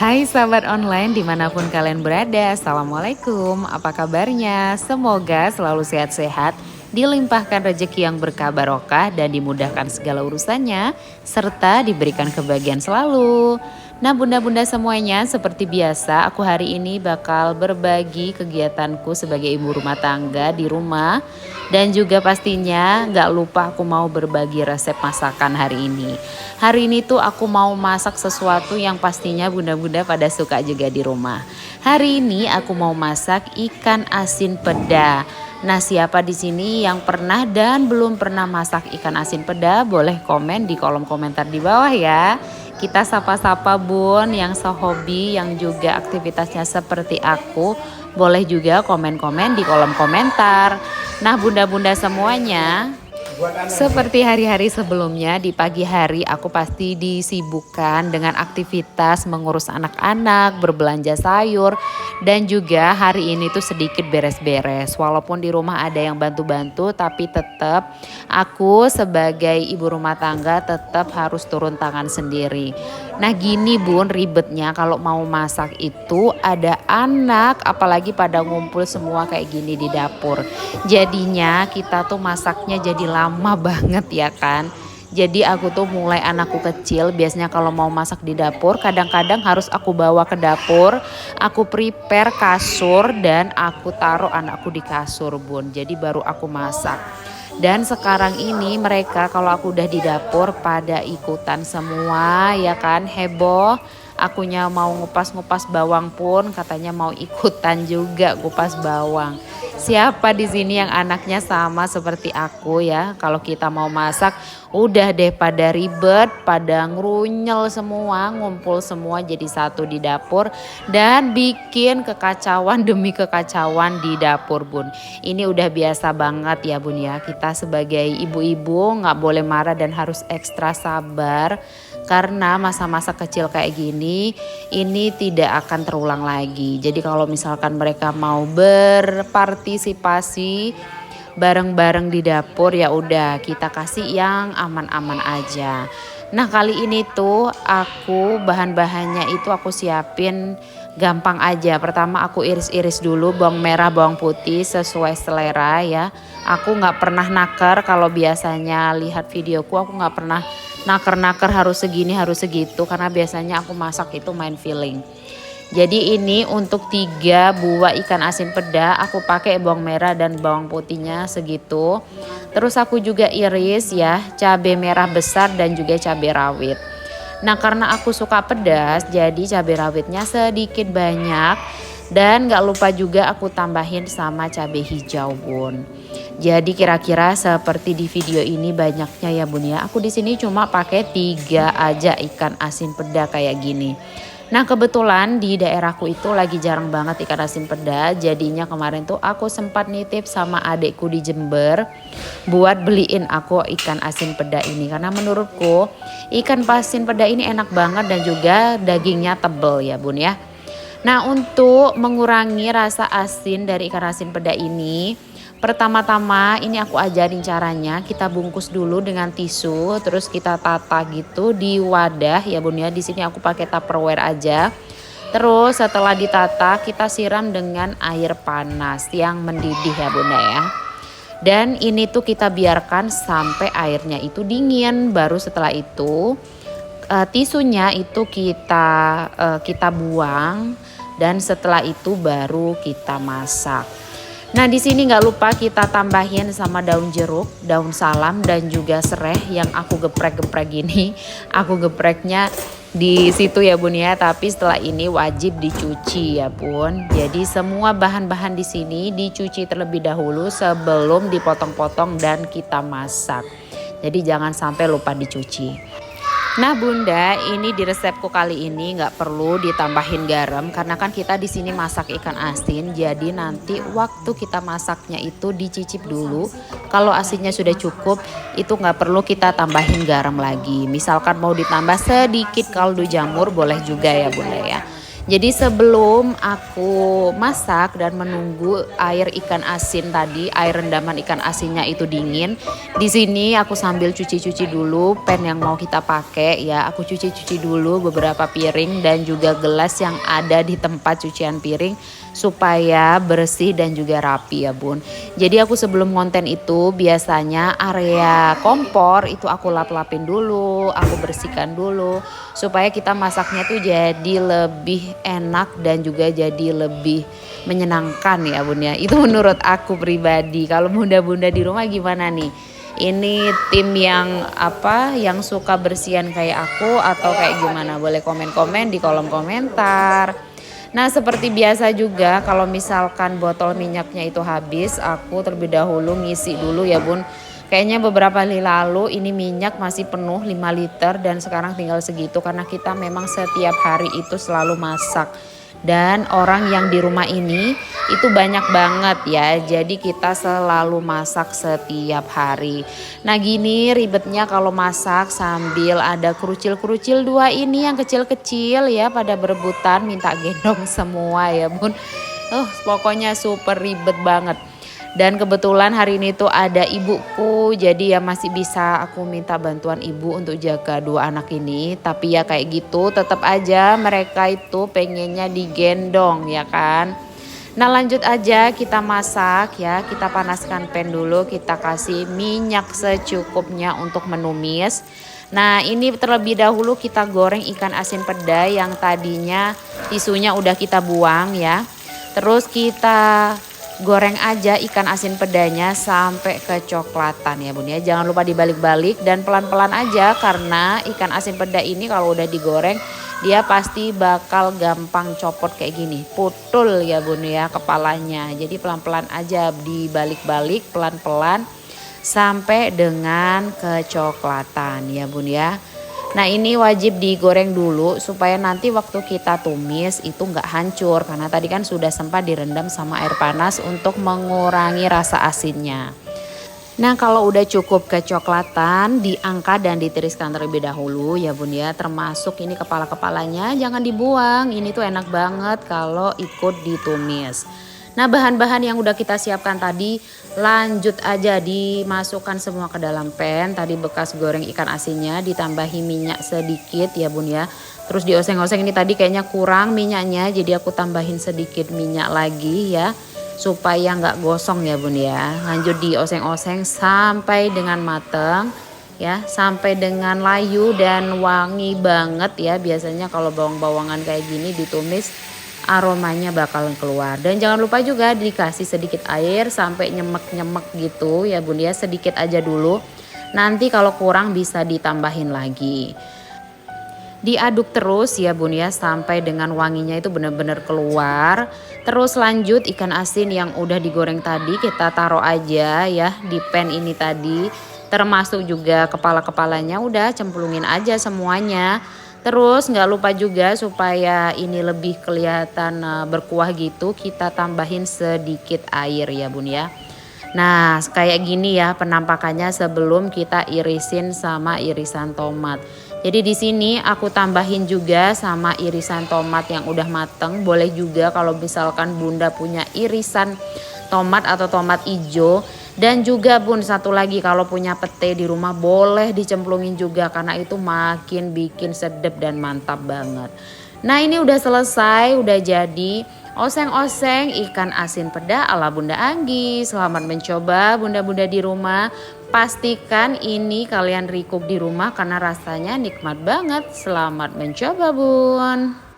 Hai sahabat online dimanapun kalian berada, Assalamualaikum, apa kabarnya? Semoga selalu sehat-sehat, dilimpahkan rezeki yang berkah barokah dan dimudahkan segala urusannya, serta diberikan kebahagiaan selalu. Nah bunda-bunda semuanya, seperti biasa aku hari ini bakal berbagi kegiatanku sebagai ibu rumah tangga di rumah. Dan juga pastinya gak lupa aku mau berbagi resep masakan hari ini. Hari ini tuh aku mau masak sesuatu yang pastinya bunda-bunda pada suka juga di rumah. Hari ini aku mau masak ikan asin peda. Nah, siapa di sini yang pernah dan belum pernah masak ikan asin peda? Boleh komen di kolom komentar di bawah ya. Kita sapa-sapa bun yang sehobi, yang juga aktivitasnya seperti aku. Boleh juga komen-komen di kolom komentar. Nah, bunda-bunda semuanya, seperti hari-hari sebelumnya, di pagi hari aku pasti disibukkan dengan aktivitas mengurus anak-anak, berbelanja sayur, dan juga hari ini tuh sedikit beres-beres. Walaupun di rumah ada yang bantu-bantu, tapi tetap aku sebagai ibu rumah tangga tetap harus turun tangan sendiri. Nah gini bun, ribetnya kalau mau masak itu ada anak, apalagi pada ngumpul semua kayak gini di dapur. Jadinya kita tuh masaknya jadi lama banget ya kan. Jadi aku tuh mulai anakku kecil biasanya kalau mau masak di dapur kadang-kadang harus aku bawa ke dapur. Aku prepare kasur dan aku taruh anakku di kasur bun. Jadi baru aku masak. Dan sekarang ini mereka kalau aku udah di dapur pada ikutan semua ya kan, heboh. Akunya mau ngupas-ngupas bawang pun katanya mau ikutan juga ngupas bawang. Siapa di sini yang anaknya sama seperti aku ya? Kalau kita mau masak udah deh pada ribet, pada ngrunyel semua, ngumpul semua jadi satu di dapur dan bikin kekacauan demi kekacauan di dapur bun. Ini udah biasa banget ya bun ya. Kita sebagai ibu-ibu nggak boleh marah dan harus ekstra sabar. Karena masa-masa kecil kayak gini ini tidak akan terulang lagi. Jadi kalau misalkan mereka mau berpartisipasi bareng-bareng di dapur ya udah kita kasih yang aman-aman aja. Nah kali ini tuh aku bahan-bahannya itu aku siapin gampang aja. Pertama aku iris-iris dulu bawang merah bawang putih sesuai selera ya. Aku nggak pernah naker, kalau biasanya lihat videoku aku nggak pernah naker-naker harus segini harus segitu karena biasanya aku masak itu main feeling. Jadi ini untuk 3 buah ikan asin peda aku pakai bawang merah dan bawang putihnya segitu. Terus aku juga iris ya cabai merah besar dan juga cabai rawit. Nah karena aku suka pedas jadi cabai rawitnya sedikit banyak. Dan gak lupa juga aku tambahin sama cabai hijau bun. Jadi kira-kira seperti di video ini banyaknya ya bun ya. Aku di sini cuma pakai 3 aja ikan asin peda kayak gini. Nah kebetulan di daerahku itu lagi jarang banget ikan asin peda. Jadinya kemarin tuh aku sempat nitip sama adekku di Jember buat beliin aku ikan asin peda ini. Karena menurutku ikan asin peda ini enak banget dan juga dagingnya tebel ya bun ya. Nah untuk mengurangi rasa asin dari ikan asin peda ini, pertama-tama ini aku ajarin caranya. Kita bungkus dulu dengan tisu, terus kita tata gitu di wadah ya bun ya. Di sini aku pakai Tupperware aja. Terus setelah ditata kita siram dengan air panas yang mendidih ya bunda ya. Dan ini tuh kita biarkan sampai airnya itu dingin. Baru setelah itu tisunya itu kita buang. Dan setelah itu baru kita masak. Nah di sini nggak lupa kita tambahin sama daun jeruk, daun salam dan juga serai yang aku geprek-geprek gini. Aku gepreknya di situ ya bun ya. Tapi setelah ini wajib dicuci ya bun. Jadi semua bahan-bahan di sini dicuci terlebih dahulu sebelum dipotong-potong dan kita masak. Jadi jangan sampai lupa dicuci. Nah bunda, ini di resepku kali ini nggak perlu ditambahin garam karena kan kita di sini masak ikan asin. Jadi nanti waktu kita masaknya itu dicicip dulu. Kalau asinnya sudah cukup, itu nggak perlu kita tambahin garam lagi. Misalkan mau ditambah sedikit kaldu jamur boleh juga ya bunda ya. Jadi sebelum aku masak dan menunggu air ikan asin tadi, air rendaman ikan asinnya itu dingin, di sini aku sambil cuci-cuci dulu pan yang mau kita pakai ya. Aku cuci-cuci dulu beberapa piring dan juga gelas yang ada di tempat cucian piring supaya bersih dan juga rapi ya bun. Jadi aku sebelum konten itu biasanya area kompor itu aku lap-lapin dulu, aku bersihkan dulu supaya kita masaknya tuh jadi lebih enak dan juga jadi lebih menyenangkan ya bun ya. Itu menurut aku pribadi. Kalau bunda-bunda di rumah gimana nih? Ini tim yang yang suka bersihan kayak aku atau kayak gimana? Boleh komen-komen di kolom komentar. Nah seperti biasa juga kalau misalkan botol minyaknya itu habis, aku terlebih dahulu ngisi dulu ya bun. Kayaknya beberapa hari lalu ini minyak masih penuh 5 liter dan sekarang tinggal segitu karena kita memang setiap hari itu selalu masak. Dan orang yang di rumah ini itu banyak banget ya, jadi kita selalu masak setiap hari. Nah gini ribetnya kalau masak sambil ada kerucil-kerucil dua ini yang kecil-kecil ya pada berebutan minta gendong semua ya bun. Pokoknya super ribet banget. Dan kebetulan hari ini tuh ada ibuku, jadi ya masih bisa aku minta bantuan ibu untuk jaga dua anak ini. Tapi ya kayak gitu tetap aja mereka itu pengennya digendong ya kan. Nah lanjut aja kita masak ya, kita panaskan pan dulu, kita kasih minyak secukupnya untuk menumis. Nah ini terlebih dahulu kita goreng ikan asin peda yang tadinya tisunya udah kita buang ya. Terus kita goreng aja ikan asin pedanya sampai kecoklatan ya bun ya. Jangan lupa dibalik-balik dan pelan-pelan aja karena ikan asin peda ini kalau udah digoreng dia pasti bakal gampang copot kayak gini. Putul ya bun ya kepalanya. Jadi pelan-pelan aja dibalik-balik pelan-pelan sampai dengan kecoklatan ya bun ya. Nah ini wajib digoreng dulu supaya nanti waktu kita tumis itu nggak hancur. Karena tadi kan sudah sempat direndam sama air panas untuk mengurangi rasa asinnya. Nah kalau udah cukup kecoklatan diangkat dan ditiriskan terlebih dahulu ya bun ya. Termasuk ini kepala-kepalanya jangan dibuang. Ini tuh enak banget kalau ikut ditumis. Nah bahan-bahan yang udah kita siapkan tadi lanjut aja dimasukkan semua ke dalam pan. Tadi bekas goreng ikan asinnya ditambahi minyak sedikit ya bun ya. Terus dioseng-oseng ini tadi kayaknya kurang minyaknya, jadi aku tambahin sedikit minyak lagi ya. Supaya nggak gosong ya bun ya. Lanjut dioseng-oseng sampai dengan mateng ya. Sampai dengan layu dan wangi banget ya. Biasanya kalau bawang-bawangan kayak gini ditumis aromanya bakalan keluar. Dan jangan lupa juga dikasih sedikit air sampai nyemek-nyemek gitu ya bun ya, sedikit aja dulu. Nanti kalau kurang bisa ditambahin lagi. Diaduk terus ya bun ya sampai dengan wanginya itu benar-benar keluar. Terus lanjut ikan asin yang udah digoreng tadi kita taruh aja ya di pan ini tadi. Termasuk juga kepala-kepalanya udah cemplungin aja semuanya. Terus nggak lupa juga supaya ini lebih kelihatan berkuah gitu kita tambahin sedikit air ya bun ya. Nah kayak gini ya penampakannya sebelum kita irisin sama irisan tomat. Jadi di sini aku tambahin juga sama irisan tomat yang udah mateng. Boleh juga kalau misalkan bunda punya irisan tomat atau tomat hijau. Dan juga bun satu lagi kalau punya pete di rumah boleh dicemplungin juga karena itu makin bikin sedap dan mantap banget. Nah ini udah selesai, udah jadi oseng-oseng ikan asin peda ala Bunda Anggi. Selamat mencoba bunda-bunda di rumah. Pastikan ini kalian recook di rumah karena rasanya nikmat banget. Selamat mencoba bun.